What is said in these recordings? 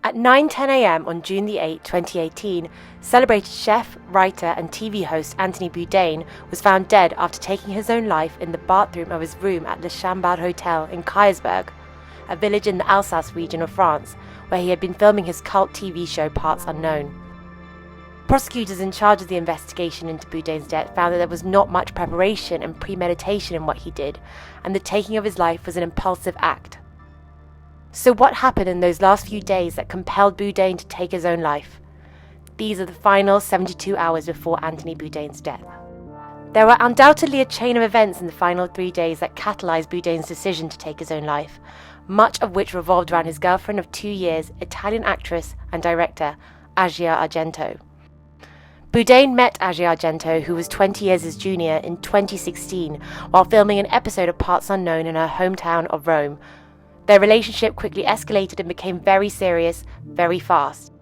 At 9:10 a.m. on June the 8th, 2018, celebrated chef, writer and TV host Anthony Bourdain was found dead after taking his own life in the bathroom of his room at Le Chambard Hotel in Kaysersberg, a village in the Alsace region of France, where he had been filming his cult TV show Parts Unknown. Prosecutors in charge of the investigation into Bourdain's death found that there was not much preparation and premeditation in what he did, and the taking of his life was an impulsive act. So what happened in those last few days that compelled Bourdain to take his own life? These are the final 72 hours before Anthony Bourdain's death. There were undoubtedly a chain of events in the final 3 days that catalyzed Bourdain's decision to take his own life, much of which revolved around his girlfriend of 2 years, Italian actress and director Asia Argento. Bourdain met Asia Argento, who was 20 years his junior, in 2016 while filming an episode of Parts Unknown in her hometown of Rome. Their relationship quickly escalated and became very serious, very fast.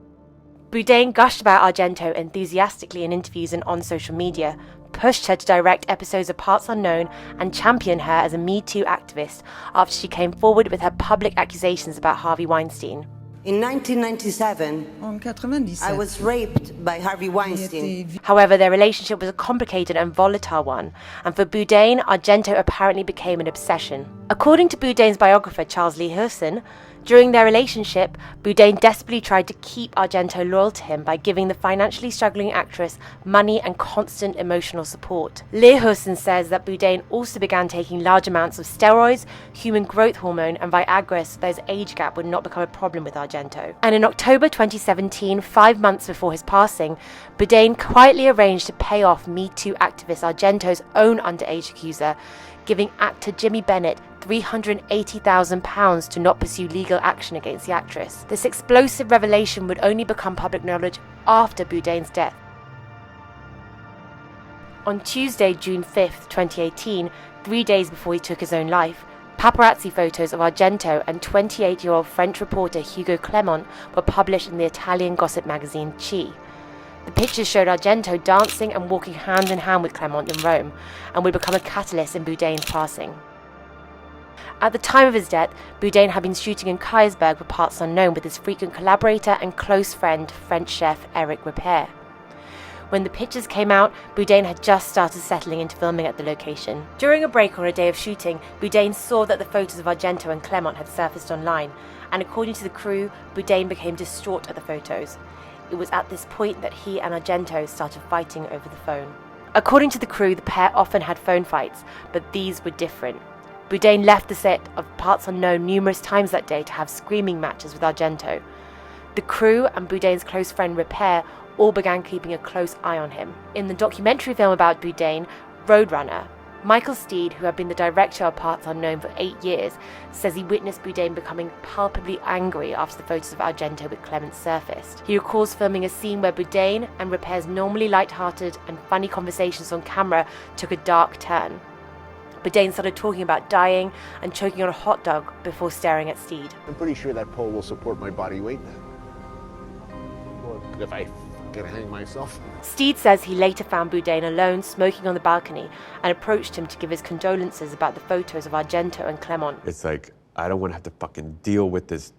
Bourdain gushed about Argento enthusiastically in interviews and on social media, pushed her to direct episodes of Parts Unknown, and championed her as a Me Too activist after she came forward with her public accusations about Harvey Weinstein. In 1997, I was raped by Harvey Weinstein. However, their relationship was a complicated and volatile one, and for Bourdain, Argento apparently became an obsession. According to Bourdain's biographer Charles Lee Hewson, during their relationship, Bourdain desperately tried to keep Argento loyal to him by giving the financially struggling actress money and constant emotional support. Lee Hewson says that Bourdain also began taking large amounts of steroids, human growth hormone and Viagra so that his age gap would not become a problem with Argento. And in October 2017, 5 months before his passing, Bourdain quietly arranged to pay off Me Too activist Argento's own underage accuser, giving actor Jimmy Bennett £380,000 to not pursue legal action against the actress. This explosive revelation would only become public knowledge after Bourdain's death. On Tuesday, June 5th, 2018, 3 days before he took his own life, paparazzi photos of Argento and 28-year-old French reporter Hugo Clement were published in the Italian gossip magazine Chi. The pictures showed Argento dancing and walking hand in hand with Clement in Rome, and would become a catalyst in Bourdain's passing. At the time of his death, Bourdain had been shooting in Kaysersberg for Parts Unknown with his frequent collaborator and close friend, French chef Eric Ripert. When the pictures came out, Bourdain had just started settling into filming at the location. During a break or a day of shooting, Bourdain saw that the photos of Argento and Clement had surfaced online, and according to the crew, Bourdain became distraught at the photos. It was at this point that he and Argento started fighting over the phone. According to the crew, the pair often had phone fights, but these were different. Bourdain left the set of Parts Unknown numerous times that day to have screaming matches with Argento. The crew and Bourdain's close friend Ripert all began keeping a close eye on him. In the documentary film about Bourdain, Roadrunner, Michael Steed, who had been the director of Parts Unknown for 8 years, says he witnessed Bourdain becoming palpably angry after the photos of Argento with Clement surfaced. He recalls filming a scene where Bourdain and Ripert's normally light-hearted and funny conversations on camera took a dark turn. Bourdain started talking about dying and choking on a hot dog before staring at Steed. I'm pretty sure that pole will support my body weight now. Well, if I can hang myself. Steed says he later found Bourdain alone smoking on the balcony and approached him to give his condolences about the photos of Argento and Clement. It's like, I don't want to have to fucking deal with these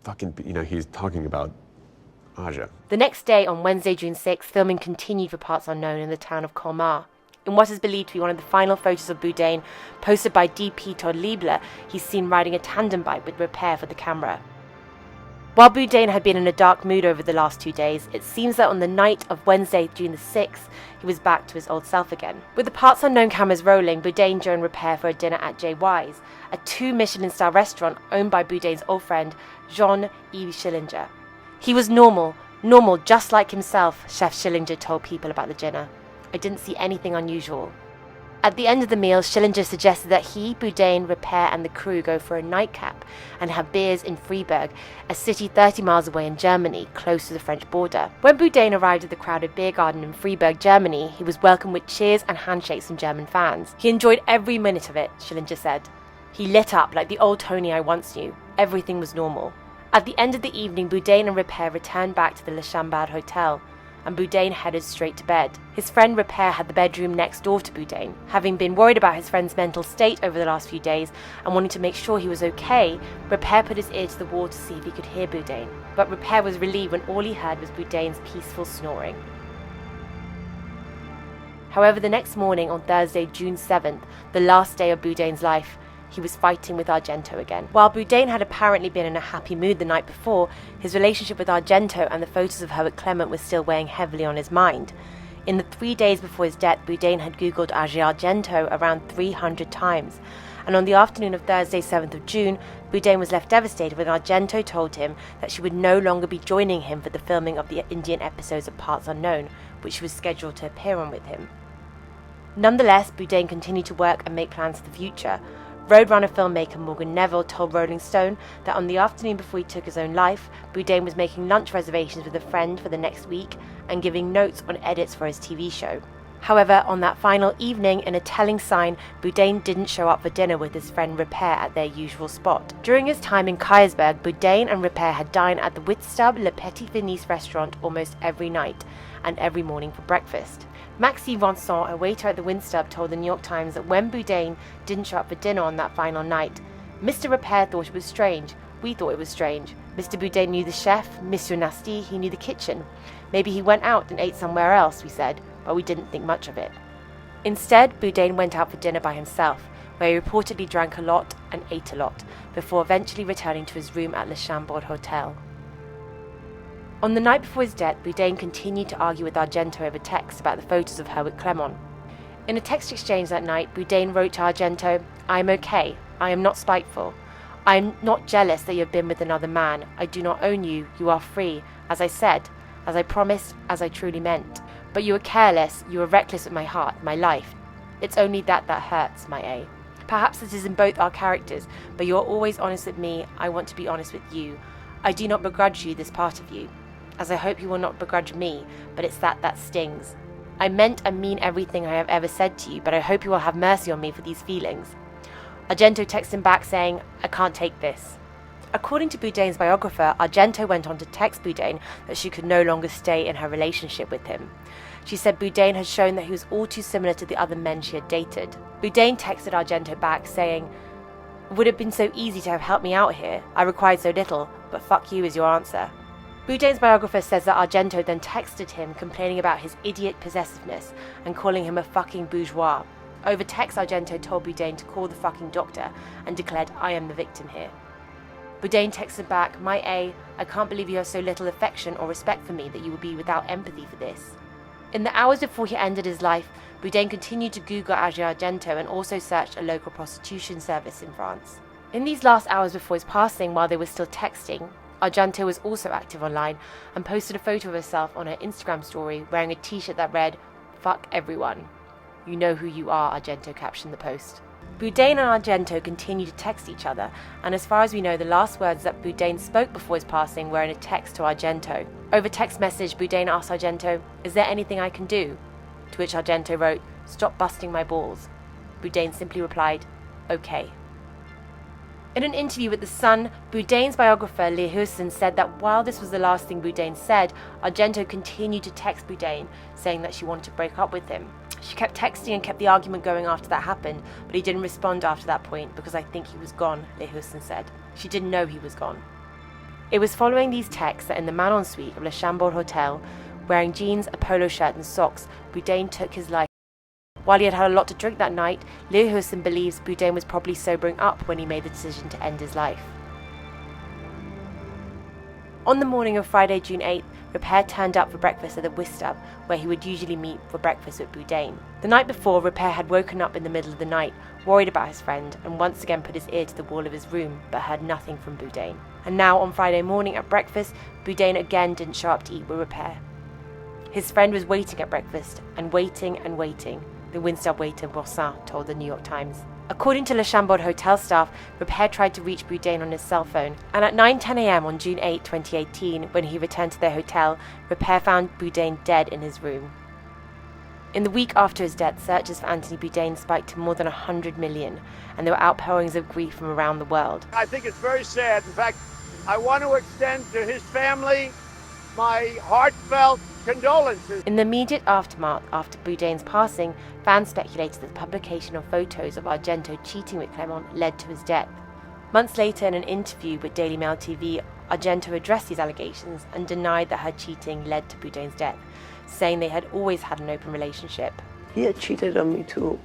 fucking, he's talking about Aja. The next day, on Wednesday, June 6th, filming continued for Parts Unknown in the town of Colmar. In what is believed to be one of the final photos of Bourdain, posted by DP Todd Liebler, he's seen riding a tandem bike with Ripert for the camera. While Bourdain had been in a dark mood over the last 2 days, it seems that on the night of Wednesday, June the 6th, he was back to his old self again. With the Parts Unknown cameras rolling, Bourdain joined Ripert for a dinner at J. Y's, a 2 Michelin-star restaurant owned by Bourdain's old friend, Jean-Yves Schillinger. He was normal just like himself, Chef Schillinger told People about the dinner. I didn't see anything unusual. At the end of the meal, Schillinger suggested that he, Bourdain, Ripert and the crew go for a nightcap and have beers in Freiburg, a city 30 miles away in Germany, close to the French border. When Bourdain arrived at the crowded beer garden in Freiburg, Germany, he was welcomed with cheers and handshakes from German fans. He enjoyed every minute of it, Schillinger said. He lit up like the old Tony I once knew. Everything was normal. At the end of the evening, Bourdain and Ripert returned back to the Le Chambard Hotel. and Bourdain headed straight to bed. His friend Repair had the bedroom next door to Bourdain. Having been worried about his friend's mental state over the last few days and wanting to make sure he was okay, Repair put his ear to the wall to see if he could hear Bourdain. But Repair was relieved when all he heard was Bourdain's peaceful snoring. However, the next morning, on Thursday, June 7th, the last day of Bourdain's life, he was fighting with Argento again. While Bourdain had apparently been in a happy mood the night before, his relationship with Argento and the photos of her with Clement was still weighing heavily on his mind. In the 3 days before his death, Bourdain had googled Agi Argento around 300 times, and on the afternoon of Thursday, 7th of June, Bourdain was left devastated when Argento told him that she would no longer be joining him for the filming of the Indian episodes of Parts Unknown, which she was scheduled to appear on with him. Nonetheless, Bourdain continued to work and make plans for the future. Roadrunner filmmaker Morgan Neville told Rolling Stone that on the afternoon before he took his own life, Bourdain was making lunch reservations with a friend for the next week and giving notes on edits for his TV show. However, on that final evening, in a telling sign, Bourdain didn't show up for dinner with his friend Repair at their usual spot. During his time in Kaysersberg, Bourdain and Repair had dined at the Whitstub Le Petit Venise restaurant almost every night and every morning for breakfast. Maxime Vincent, a waiter at the Whitstub, told the New York Times that when Bourdain didn't show up for dinner on that final night, Mr. Repair thought it was strange. We thought it was strange. Mr. Bourdain knew the chef, Monsieur Nasty, he knew the kitchen. Maybe he went out and ate somewhere else, we said, but we didn't think much of it. Instead, Bourdain went out for dinner by himself, where he reportedly drank a lot and ate a lot, before eventually returning to his room at Le Chambord Hotel. On the night before his death, Bourdain continued to argue with Argento over text about the photos of her with Clement. In a text exchange that night, Bourdain wrote to Argento, "I am okay. I am not spiteful. I am not jealous that you have been with another man. I do not own you. You are free. As I said, as I promised, as I truly meant. But you are careless. You are reckless with my heart, my life. It's only that hurts, my A. Perhaps it is in both our characters, but you are always honest with me. I want to be honest with you. I do not begrudge you this part of you. As I hope you will not begrudge me, but it's that stings. I meant and mean everything I have ever said to you, but I hope you will have mercy on me for these feelings." Argento texted him back saying, "I can't take this." According to Bourdain's biographer, Argento went on to text Bourdain that she could no longer stay in her relationship with him. She said Bourdain had shown that he was all too similar to the other men she had dated. Bourdain texted Argento back saying, "It would have been so easy to have helped me out here. I required so little, but fuck you is your answer." Bourdain's biographer says that Argento then texted him complaining about his idiot possessiveness and calling him a fucking bourgeois. Over text, Argento told Bourdain to call the fucking doctor and declared, "I am the victim here." Bourdain texted back, "My A, I can't believe you have so little affection or respect for me that you would be without empathy for this." In the hours before he ended his life, Bourdain continued to Google Agi Argento and also searched a local prostitution service in France. In these last hours before his passing, while they were still texting, Argento was also active online and posted a photo of herself on her Instagram story wearing a t-shirt that read, "Fuck everyone. You know who you are," Argento captioned the post. Bourdain and Argento continued to text each other, and as far as we know, the last words that Bourdain spoke before his passing were in a text to Argento. Over text message, Bourdain asked Argento, "Is there anything I can do?" To which Argento wrote, "Stop busting my balls." Bourdain simply replied, "Okay." In an interview with The Sun, Bourdain's biographer Le Husson said that while this was the last thing Bourdain said, Argento continued to text Bourdain, saying that she wanted to break up with him. She kept texting and kept the argument going after that happened, but he didn't respond after that point because I think he was gone, Le Husson said. She didn't know he was gone. It was following these texts that in the Manon suite of Le Chambord Hotel, wearing jeans, a polo shirt and socks, Bourdain took his life. While he had had a lot to drink that night, Le Husson believes Bourdain was probably sobering up when he made the decision to end his life. On the morning of Friday, June 8th, Repair turned up for breakfast at the Whitstub, where he would usually meet for breakfast with Bourdain. The night before, Repair had woken up in the middle of the night, worried about his friend, and once again put his ear to the wall of his room, but heard nothing from Bourdain. And now, on Friday morning at breakfast, Bourdain again didn't show up to eat with Repair. His friend was waiting at breakfast, and waiting and waiting, the Whitstub waiter Bourdain told the New York Times. According to Le Chambord hotel staff, Repair tried to reach Bourdain on his cell phone, and at 9:10 a.m. on June 8, 2018, when he returned to their hotel, Repair found Bourdain dead in his room. In the week after his death, searches for Anthony Bourdain spiked to more than 100 million, and there were outpourings of grief from around the world. I think it's very sad. In fact, I want to extend to his family my heartfelt Condolences. In the immediate aftermath after Bourdain's passing, fans speculated that the publication of photos of Argento cheating with Clement led to his death. Months later, in an interview with Daily Mail TV, Argento addressed these allegations and denied that her cheating led to Bourdain's death, saying they had always had an open relationship. He had cheated on me too.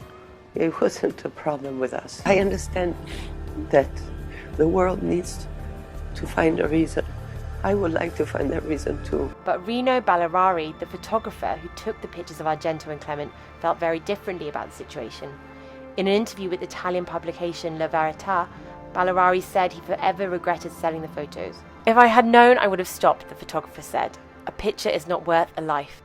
It wasn't a problem with us. I understand that the world needs to find a reason. I would like to find that reason too. But Rino Ballarari, the photographer who took the pictures of Argento and Clement, felt very differently about the situation. In an interview with Italian publication La Verità, Ballarari said he forever regretted selling the photos. "If I had known, I would have stopped," the photographer said. "A picture is not worth a life."